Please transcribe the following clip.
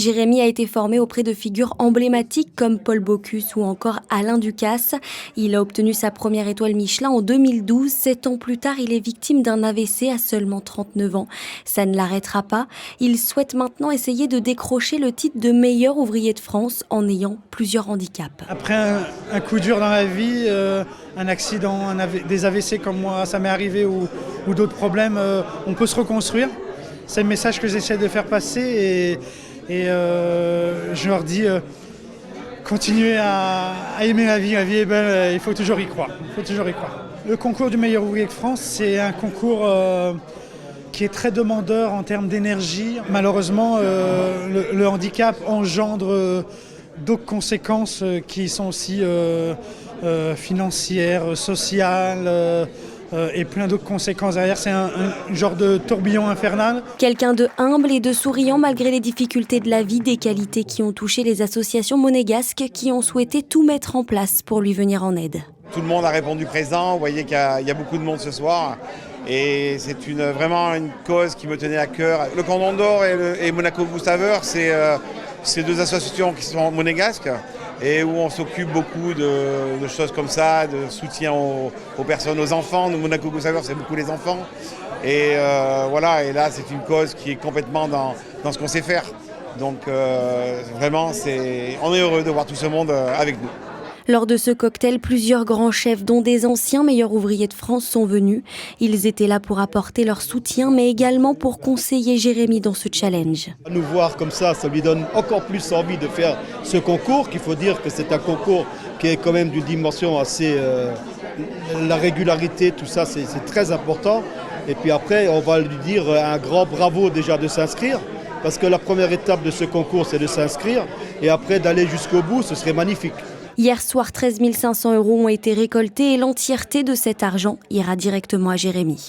Jérémy a été formé auprès de figures emblématiques comme Paul Bocuse ou encore Alain Ducasse. Il a obtenu sa première étoile Michelin en 2012. 7 ans plus tard, il est victime d'un AVC à seulement 39 ans. Ça ne l'arrêtera pas. Il souhaite maintenant essayer de décrocher le titre de meilleur ouvrier de France en ayant plusieurs handicaps. Après un coup dur dans la vie, un accident, des AVC comme moi, ça m'est arrivé ou d'autres problèmes, on peut se reconstruire. C'est le message que j'essaie de faire passer et je leur dis continuez à aimer la vie est belle, il faut toujours y croire. Le concours du meilleur ouvrier de France, c'est un concours qui est très demandeur en termes d'énergie. Malheureusement, le handicap engendre d'autres conséquences qui sont aussi financières, sociales et plein d'autres conséquences derrière. C'est un genre de tourbillon infernal. Quelqu'un de humble et de souriant malgré les difficultés de la vie, des qualités qui ont touché les associations monégasques qui ont souhaité tout mettre en place pour lui venir en aide. Tout le monde a répondu présent, vous voyez qu'il y a beaucoup de monde ce soir. Et c'est vraiment une cause qui me tenait à cœur. Le Cordon d'Or et Monaco Vous Saveur, c'est deux associations qui sont monégasques et où on s'occupe beaucoup de choses comme ça, de soutien aux personnes, aux enfants. Monaco Vous Saveur, c'est beaucoup les enfants. Et voilà, et là, c'est une cause qui est complètement dans ce qu'on sait faire. Donc vraiment, on est heureux de voir tout ce monde avec nous. Lors de ce cocktail, plusieurs grands chefs, dont des anciens meilleurs ouvriers de France, sont venus. Ils étaient là pour apporter leur soutien, mais également pour conseiller Jérémy dans ce challenge. Nous voir comme ça lui donne encore plus envie de faire ce concours, qu'il faut dire que c'est un concours qui est quand même d'une dimension assez... la régularité, tout ça, c'est très important. Et puis après, on va lui dire un grand bravo déjà de s'inscrire, parce que la première étape de ce concours, c'est de s'inscrire, et après d'aller jusqu'au bout, ce serait magnifique. Hier soir, 13 500 € ont été récoltés et l'entièreté de cet argent ira directement à Jérémy.